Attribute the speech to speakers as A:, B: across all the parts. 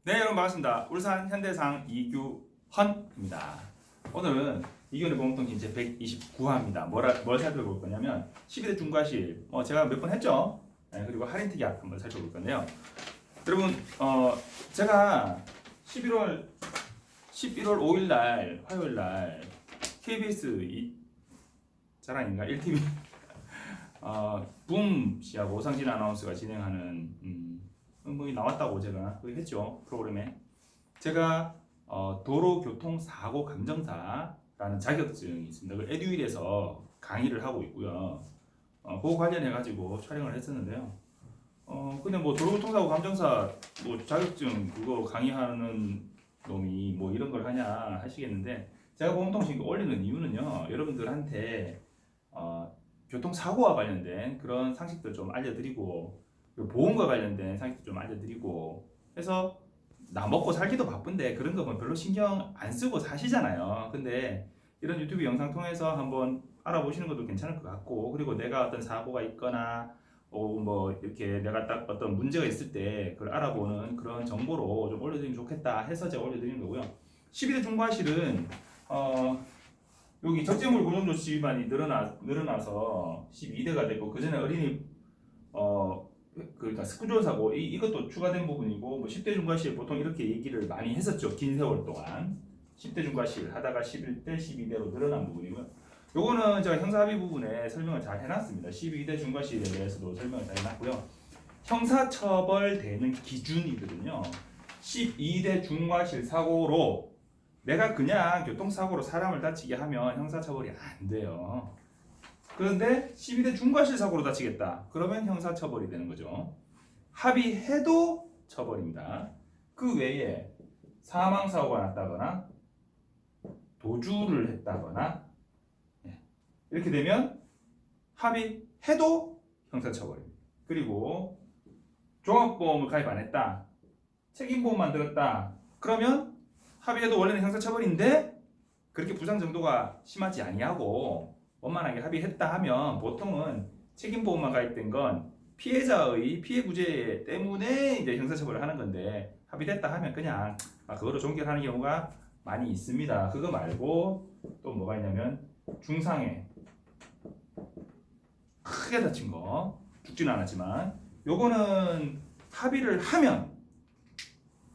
A: 네, 여러분 반갑습니다. 울산 현대상 이규헌입니다. 오늘은 이규헌의 보험통신 제 129화입니다. 뭘 살펴볼 거냐면 12대 중과실, 제가 몇 번 했죠. 네, 그리고 할인특약 한번 살펴볼 건데요. 여러분, 제가 11월 5일 날 화요일 날 KBS 자랑인가 1TV 붐 씨하고 오상진 아나운서가 진행하는 뭐 나왔다고 제가 했죠. 프로그램에 제가 도로교통사고 감정사라는 자격증이 있습니다. 그 에듀윌에서 강의를 하고 있고요. 그거 관련해 가지고 촬영을 했었는데요. 근데 뭐 도로교통사고 감정사 뭐 자격증 그거 강의하는 놈이 뭐 이런 걸 하냐 하시겠는데, 제가 보험통신 올리는 이유는요, 여러분들한테 교통사고와 관련된 그런 상식들 좀 알려드리고, 보험과 관련된 상식도 좀 알려드리고 해서, 나 먹고 살기도 바쁜데 그런 거 별로 신경 안 쓰고 사시잖아요. 근데 이런 유튜브 영상 통해서 한번 알아보시는 것도 괜찮을 것 같고, 그리고 내가 어떤 사고가 있거나 뭐 이렇게 내가 딱 어떤 문제가 있을 때 그걸 알아보는 그런 정보로 좀 올려드리면 좋겠다 해서 제가 올려드리는 거고요. 12대 중과실은 여기 적재물 고정조치 위반이 늘어나서 12대가 됐고, 그 전에 어린이 그러니까 스쿠ટર 사고 이것도 추가된 부분이고, 뭐 10대 중과실 보통 이렇게 얘기를 많이 했었죠. 긴 세월 동안 10대 중과실 하다가 11대 12대로 늘어난 부분이고요. 요거는 제가 형사합의 부분에 설명을 잘 해놨습니다. 12대 중과실에 대해서도 설명을 잘 해놨고요. 형사처벌되는 기준이거든요. 12대 중과실 사고로 내가 그냥 교통사고로 사람을 다치게 하면 형사처벌이 안 돼요. 그런데 12대 중과실 사고로 다치겠다, 그러면 형사처벌이 되는 거죠. 합의해도 처벌입니다. 그 외에 사망사고가 났다거나 도주를 했다거나 이렇게 되면 합의해도 형사처벌입니다. 그리고 종합보험을 가입 안 했다, 책임보험만 들었다, 그러면 합의해도 원래는 형사처벌인데 그렇게 부상 정도가 심하지 아니하고 원만하게 합의했다 하면, 보통은 책임보험만 가입된 건 피해자의 피해구제 때문에 이제 형사처벌을 하는 건데, 합의됐다 하면 그냥 그거로 종결하는 경우가 많이 있습니다. 그거 말고 또 뭐가 있냐면, 중상해 크게 다친 거, 죽지는 않았지만 요거는 합의를 하면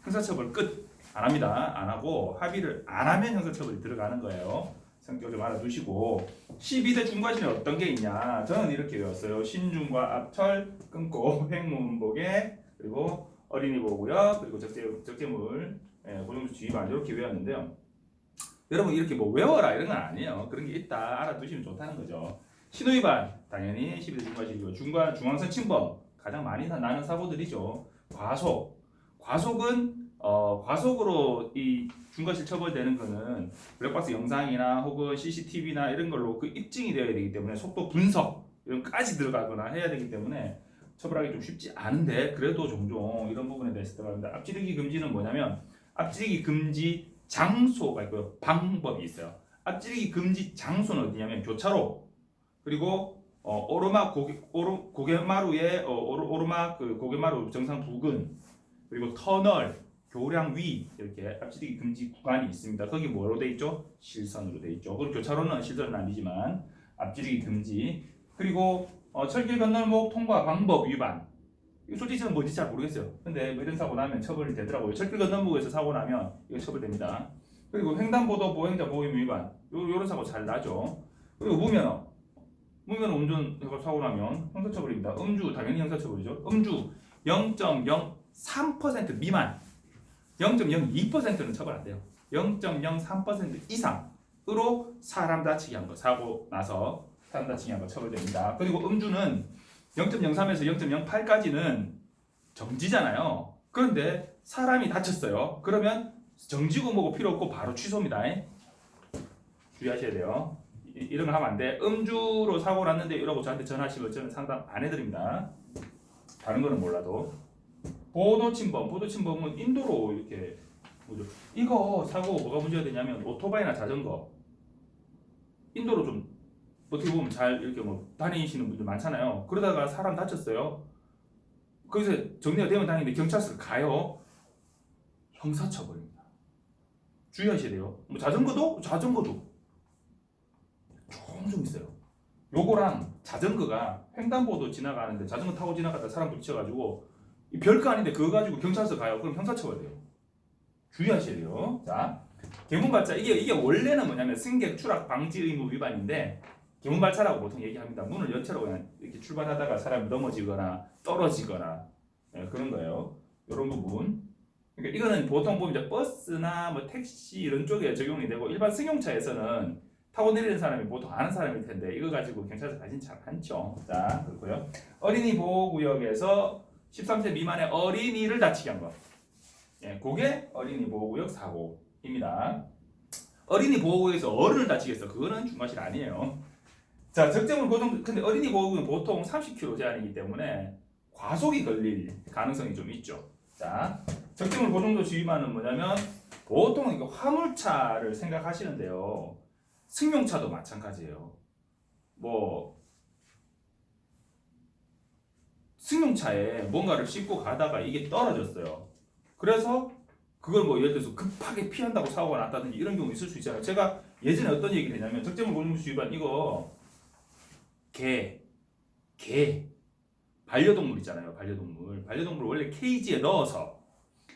A: 형사처벌 끝. 안 합니다. 안 하고 합의를 안 하면 형사처벌이 들어가는 거예요. 성격 좀 알아두시고, 12대 중과실에 어떤 게 있냐, 저는 이렇게 외웠어요. 신중과 압철, 끊고, 횡문복에, 그리고 어린이 보호구역, 그리고 적재물 고정조치 위반, 이렇게 외웠는데요. 여러분 이렇게 뭐 외워라 이런 건 아니에요. 그런 게 있다 알아두시면 좋다는 거죠. 신호위반 당연히 12대 중과실이고, 중앙선 침범 가장 많이 나는 사고들이죠. 과속은 과속으로 이 중과실 처벌되는 거는 블랙박스 영상이나 혹은 CCTV나 이런 걸로 그 입증이 되어야 되기 때문에, 속도 분석 이런까지 들어가거나 해야 되기 때문에 처벌하기 좀 쉽지 않은데, 그래도 종종 이런 부분에 대해서 들어갑니다. 앞지르기 금지는 뭐냐면, 앞지르기 금지 장소가 있고요, 방법이 있어요. 앞지르기 금지 장소는 어디냐면 교차로, 그리고 오르막 고개마루의 오르막 그 고개마루 정상 부근, 그리고 터널, 교량 위, 이렇게 앞지르기 금지 구간이 있습니다. 거기 뭐로 돼 있죠? 실선으로 돼 있죠. 그리고 교차로는 실선은 아니지만 앞지르기 금지. 그리고 철길 건널목 통과 방법 위반. 이거 솔직히 저는 뭔지 잘 모르겠어요. 근데 뭐 이런 사고 나면 처벌이 되더라고요. 철길 건널목에서 사고 나면 이거 처벌됩니다. 그리고 횡단보도 보행자 보호임 위반. 요런 사고 잘 나죠. 그리고 무면허 운전 사고 나면 형사처벌입니다. 음주 당연히 형사처벌이죠. 음주 0.03% 미만, 0.02%는 처벌 안 돼요. 0.03% 이상으로 사람 다치게 한 거, 사고 나서 사람 다치게 한 거 처벌됩니다. 그리고 음주는 0.03에서 0.08까지는 정지잖아요. 그런데 사람이 다쳤어요. 그러면 정지고 뭐고 필요 없고 바로 취소입니다. 주의하셔야 돼요. 이런 거 하면 안 돼. 음주로 사고 났는데 이러고 저한테 전화하시면 저는 상담 안 해드립니다. 다른 거는 몰라도. 보도침범은 인도로 이렇게 뭐죠? 이거 사고 뭐가 문제가 되냐면, 오토바이나 자전거 인도로 좀 어떻게 보면 잘 이렇게 뭐 다니시는 분들 많잖아요. 그러다가 사람 다쳤어요. 거기서 정리가 되면 다행인데 경찰서 가요. 형사처벌입니다. 주의하셔야 돼요. 뭐 자전거도 종종 있어요. 요거랑 자전거가 횡단보도 지나가는데 자전거 타고 지나가다 사람 부딪혀가지고 별거 아닌데 그거 가지고 경찰서 가요. 그럼 형사처벌돼요. 주의하셔야 돼요. 자, 개문발차 이게 원래는 뭐냐면 승객 추락 방지 의무 위반인데 개문발차라고 보통 얘기합니다. 문을 연체로 그냥 이렇게 출발하다가 사람이 넘어지거나 떨어지거나 그런 거예요. 이런 부분. 그러니까 이거는 보통 보면 이제 버스나 뭐 택시 이런 쪽에 적용이 되고 일반 승용차에서는 타고 내리는 사람이 보통 아는 사람일 텐데 이거 가지고 경찰서 가진 잘 않죠. 자, 그렇고요. 어린이 보호구역에서 13세 미만의 어린이를 다치게 한 거. 그게 어린이 보호구역 사고입니다. 어린이 보호구역에서 어른을 다치겠어. 그거는 중과실 아니에요. 자, 적재물 고정. 근데 어린이 보호구역은 보통 30km 제한이기 때문에 과속이 걸릴 가능성이 좀 있죠. 자, 적재물 보정조치 위반은 뭐냐면 보통 이거 화물차를 생각하시는데요. 승용차도 마찬가지예요. 뭐 승용차에 뭔가를 싣고 가다가 이게 떨어졌어요. 그래서 그걸 뭐 예를 들어서 급하게 피한다고 사고가 났다든지 이런 경우 있을 수 있잖아요. 제가 예전에 어떤 얘기를 했냐면 적재물 보정조치 위반 이거 개 반려동물 있잖아요. 반려동물 원래 케이지에 넣어서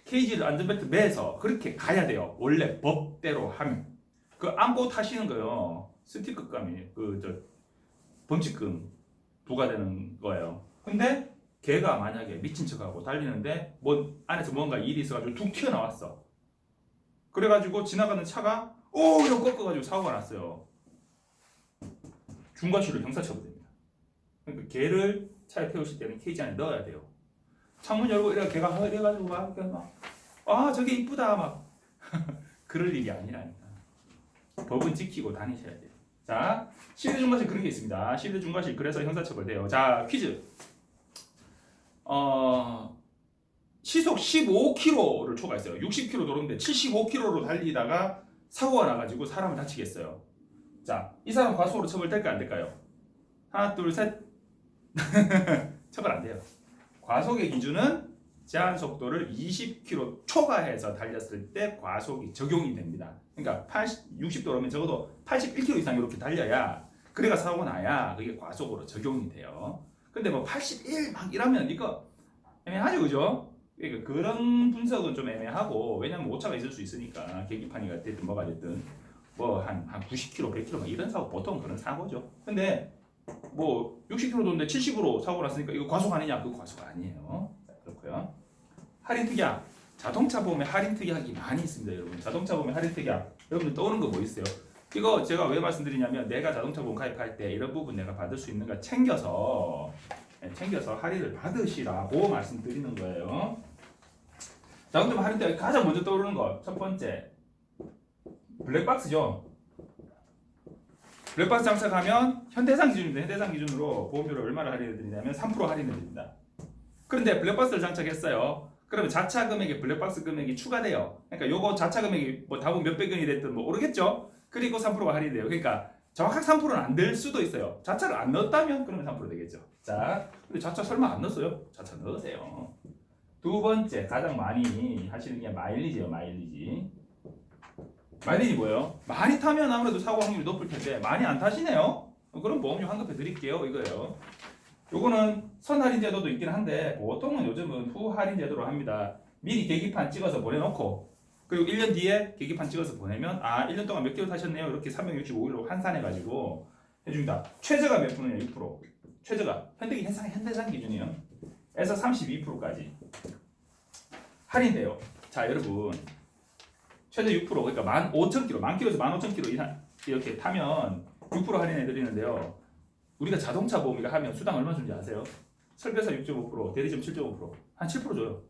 A: 케이지를 안전벨트 매서 그렇게 가야 돼요. 원래 법대로 하면 그 안고 타시는 거요. 스티커감이 범칙금 부과되는 거예요. 근데 걔가 만약에 미친 척하고 달리는데 뭐 안에서 뭔가 일이 있어가지고 툭 튀어나왔어. 그래가지고 지나가는 차가 이러고 꺾어가지고 사고가 났어요. 중과실로 형사처벌됩니다. 그러니까 걔를 차에 태우실 때는 케이지 안에 넣어야 돼요. 창문 열고 이래 걔가 이래가지고 막 저게 이쁘다 막 그럴 일이 아니라니까. 법은 지키고 다니셔야 돼요. 자, 시대 중과실 그런 게 있습니다. 시대 중과실 그래서 형사처벌돼요. 자, 퀴즈. 시속 15km를 초과했어요. 60km 도로인데 75km로 달리다가 사고가 나가지고 사람을 다치게 했어요. 자, 이 사람 과속으로 처벌될까 안 될까요? 하나, 둘, 셋. 처벌 안 돼요. 과속의 기준은 제한 속도를 20km 초과해서 달렸을 때 과속이 적용이 됩니다. 그러니까 60도로면 적어도 81km 이상 이렇게 달려야 그래가 사고 나야 그게 과속으로 적용이 돼요. 근데 뭐 81 막 이러면 이거 애매하죠, 그죠? 그러니까 그런 분석은 좀 애매하고 왜냐면 오차가 있을 수 있으니까 계기판이가 됐든 뭐가 됐든 뭐 한 90km, 100km 막 이런 사고 보통 그런 사고죠. 근데 뭐 60km 도는데 70으로 사고 났으니까 이거 과속 아니냐? 그거 과속 아니에요. 그렇고요. 할인 특약. 자동차 보험에 할인 특약이 많이 있습니다, 여러분. 자동차 보험에 할인 특약. 여러분들 떠오르는 거 뭐 있어요? 이거 제가 왜 말씀드리냐면 내가 자동차 보험 가입할 때 이런 부분 내가 받을 수 있는가 챙겨서 할인을 받으시라고 말씀드리는 거예요. 자동차 보험 할인 특약 가장 먼저 떠오르는 거 첫 번째 블랙박스죠. 블랙박스 장착하면 현대산 기준입니다. 현대산 기준으로 보험료를 얼마를 할인해 드리냐면 3% 할인해 드립니다. 그런데 블랙박스를 장착했어요. 그러면 자차 금액에 블랙박스 금액이 추가돼요. 그러니까 요거 자차 금액이 뭐 답은 몇백 원이 됐든 뭐 모르겠죠. 그리고 3%가 할인돼요. 그러니까 정확하게 3%는 안 될 수도 있어요. 자차를 안 넣었다면 그러면 3% 되겠죠. 자, 근데 자차 설마 안 넣었어요? 자차 넣으세요. 두 번째 가장 많이 하시는 게 마일리지예요. 마일리지 뭐예요? 많이 타면 아무래도 사고 확률이 높을 텐데 많이 안 타시네요? 그럼 보험료 환급해 드릴게요. 이거예요. 요거는 선할인 제도도 있긴 한데 보통은 요즘은 후할인 제도로 합니다. 미리 계기판 찍어서 보내놓고 그리고 1년 뒤에 계기판 찍어서 보내면 1년 동안 몇 킬로 타셨네요. 이렇게 365일로 환산해가지고 해줍니다. 최저가 몇 프로냐? 6%. 최저가 현대산 기준이에요. 에서 32%까지 할인돼요. 자, 여러분 최저 6% 그러니까 15,000km, 10,000km에서 15,000km 이상 이렇게 타면 6% 할인해 드리는데요. 우리가 자동차 보험이가 하면 수당 얼마 주는지 아세요? 설계사 6.5%, 대리점 7.5%, 한 7% 줘요.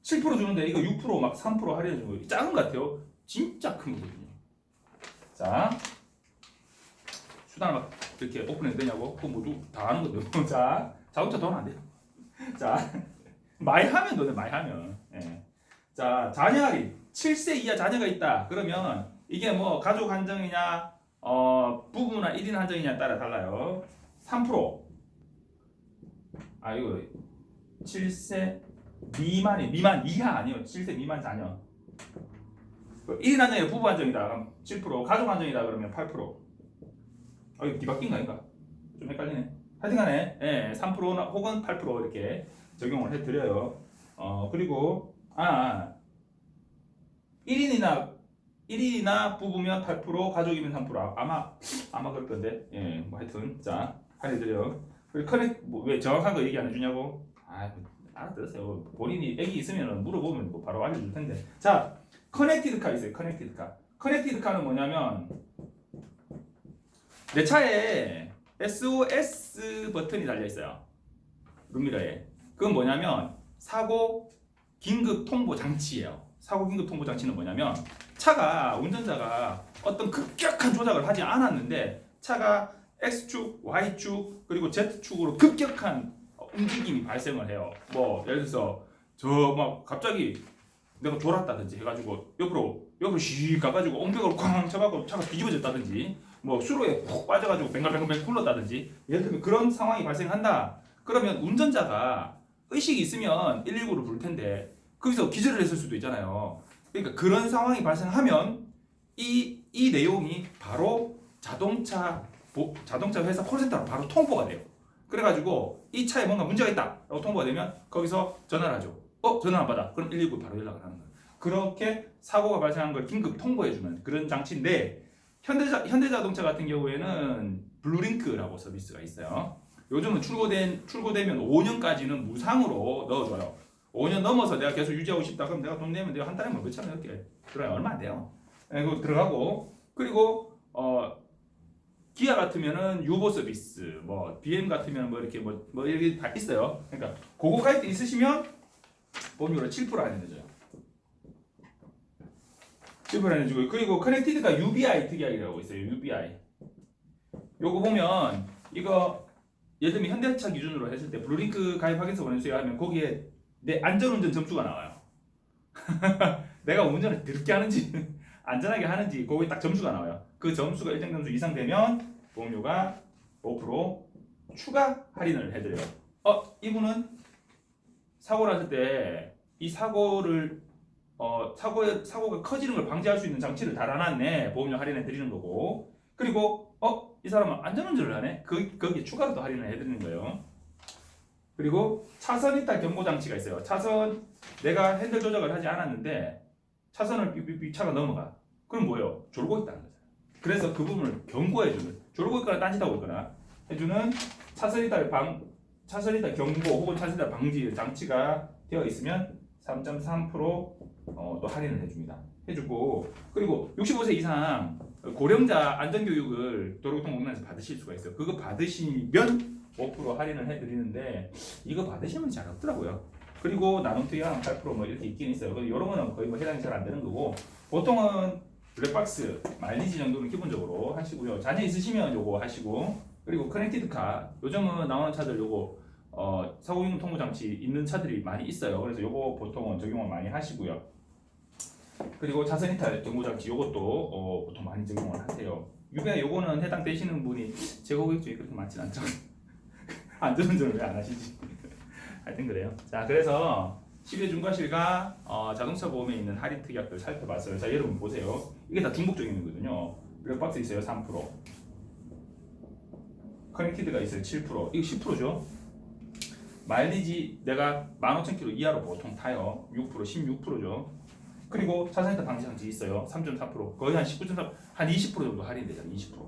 A: 7% 주는데 이거 6% 막 3% 할인해 주는 거 작은 것 같아요. 진짜 큰 거거든요. 자, 수당을 막 이렇게 오픈해도 되냐고? 그거 모두 다 아는 건데요. 자, 자동차 돈 안 돼요. 자, 많이 하면 돈을 많이 하면. 예. 자, 자녀 할인. 7세 이하 자녀가 있다. 그러면 이게 뭐 가족 한정이냐, 부부나 1인 한정이냐에 따라 달라요. 3%. 이거 7세 미만 이하 아니에요. 7세 미만 자녀. 1인 안정이 부부 안정이다 그럼 7%, 가족 안정이다 그러면 8%. 이거 뒤바뀐 거 아닌가? 좀 헷갈리네. 하여튼간에 3%나 혹은 8% 이렇게 적용을 해드려요. 그리고 1인이나 부부면 8%, 가족이면 3%. 아마 그럴 건데. 뭐 하여튼 자 할인해드려. 그리고 왜 정확한 거 얘기 안 해주냐고? 알아들었어요. 본인이 애기 있으면 물어보면 뭐 바로 알려줄 텐데. 자, 커넥티드카 있어요. 커넥티드카. 커넥티드카는 뭐냐면 내 차에 SOS 버튼이 달려 있어요. 룸미러에. 그건 뭐냐면 사고 긴급 통보 장치예요. 사고 긴급 통보 장치는 뭐냐면 차가 운전자가 어떤 급격한 조작을 하지 않았는데 차가 X축, Y축 그리고 Z축으로 급격한 움직임이 발생을 해요. 뭐 예를 들어서 저 막 갑자기 내가 졸았다든지 해가지고 옆으로 씩 가가지고 엉덩이를 쾅 쳐갖고 차가 뒤집어졌다든지 뭐 수로에 푹 빠져가지고 뱅글뱅글 굴렀다든지 예를 들면 그런 상황이 발생한다. 그러면 운전자가 의식이 있으면 119를 부를 텐데 거기서 기절을 했을 수도 있잖아요. 그러니까 그런 상황이 발생하면 이 내용이 바로 자동차 회사 콜센터로 바로 통보가 돼요. 그래가지고 이 차에 뭔가 문제가 있다라고 통보가 되면 거기서 전화를 하죠. 전화 안 받아. 그럼 119 바로 연락을 하는 거예요. 그렇게 사고가 발생한 걸 긴급 통보해주는 그런 장치인데 현대자동차 같은 경우에는 블루링크라고 서비스가 있어요. 요즘은 출고되면 5년까지는 무상으로 넣어줘요. 5년 넘어서 내가 계속 유지하고 싶다 그럼 내가 돈 내면 내가 한 달에 뭐 몇천 원 이렇게 들어요. 얼마 안 돼요. 그거 들어가고 그리고 기아 같으면은 유보 서비스, 뭐 BM 같으면 뭐 이렇게 뭐 이렇게 다 있어요. 그러니까 그거 가입돼 있으시면 보험료를 7% 할인해줘요. 7% 할인해주고 그리고 커넥티드가 UBI 특약이라고 있어요. UBI. 요거 보면 이거 예를 들면 현대차 기준으로 했을 때 블루링크 가입 확인서 보내주세요 하면 거기에 내 안전운전 점수가 나와요. 내가 운전을 더럽게 하는지 안전하게 하는지 거기에 딱 점수가 나와요. 그 점수가 일정 점수 이상 되면 보험료가 5% 추가 할인을 해드려요. 이분은 사고를 했을 때 이 사고가 커지는 걸 방지할 수 있는 장치를 달아놨네. 보험료 할인해 드리는 거고. 그리고 이 사람은 안전운전을 하네. 거기에 추가로 더 할인을 해드리는 거예요. 그리고 차선 이탈 경고 장치가 있어요. 차선 내가 핸들 조작을 하지 않았는데 차선을 삐삐삐 차가 넘어가. 그럼 뭐예요? 졸고 있다는 거죠. 그래서 그 부분을 경고해주는, 졸고 있거나 딴짓하고 있거나 해주는 차선 이탈 경고 혹은 차선 이탈 방지 장치가 되어 있으면 3.3% 또 할인을 해주고 그리고 65세 이상 고령자 안전교육을 도로교통공단에서 받으실 수가 있어요. 그거 받으시면 5% 할인을 해드리는데 이거 받으시면 잘 없더라고요. 그리고 나눔 투약 8%뭐 이렇게 있긴 있어요. 근데 이런 거는 거의 뭐 해당이 잘 안 되는 거고 보통은 블랙박스 마일리지 정도는 기본적으로 하시고요. 자녀 있으시면 요거 하시고 그리고 커넥티드카 요즘은 나오는 차들 요거 사고기능 통보 장치 있는 차들이 많이 있어요. 그래서 요거 보통은 적용을 많이 하시고요. 그리고 차선 이탈 경고 장치 요것도 보통 많이 적용을 하세요. 유배 요거는 해당되시는 분이 제 고객 중에 그렇게 많진 않죠. 안전운전을 왜 안 하시지? 하여튼 그래요. 자, 그래서 10회 중과실과 자동차 보험에 있는 할인 특약들 살펴봤어요. 자, 여러분 보세요. 이게 다 중복 적용이거든요. 블랙박스 있어요. 3%. 커넥티드가 있어요. 7%. 이거 10%죠. 마일리지 내가 15,000km 이하로 보통 타요. 6%, 16%죠. 그리고 차선이탈 방지 장치 있어요. 3.4%. 거의 한 19.4%, 한 20% 정도 할인되잖아요. 20%.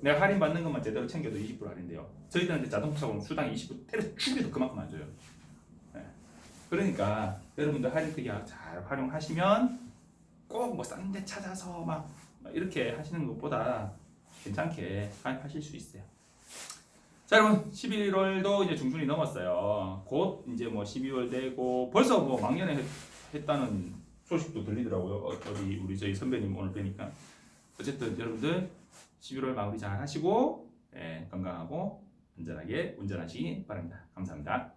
A: 내가 할인 받는 것만 제대로 챙겨도 20% 할인돼요. 저희들한테 자동차 보험 수당 20% 테레 축에도 그만큼 안 줘요. 네. 그러니까 여러분들 할인 특약 잘 활용하시면 꼭 뭐 싼 데 찾아서 막 이렇게 하시는 것보다 괜찮게 가입하실 수 있어요. 자, 여러분 11월도 이제 중순이 넘었어요. 곧 이제 뭐 12월 되고 벌써 뭐 막년에 했다는 소식도 들리더라고요. 우리 저희 선배님 오늘 뵈니까. 어쨌든 여러분들 11월 마무리 잘 하시고 건강하고 안전하게 운전하시기 바랍니다. 감사합니다.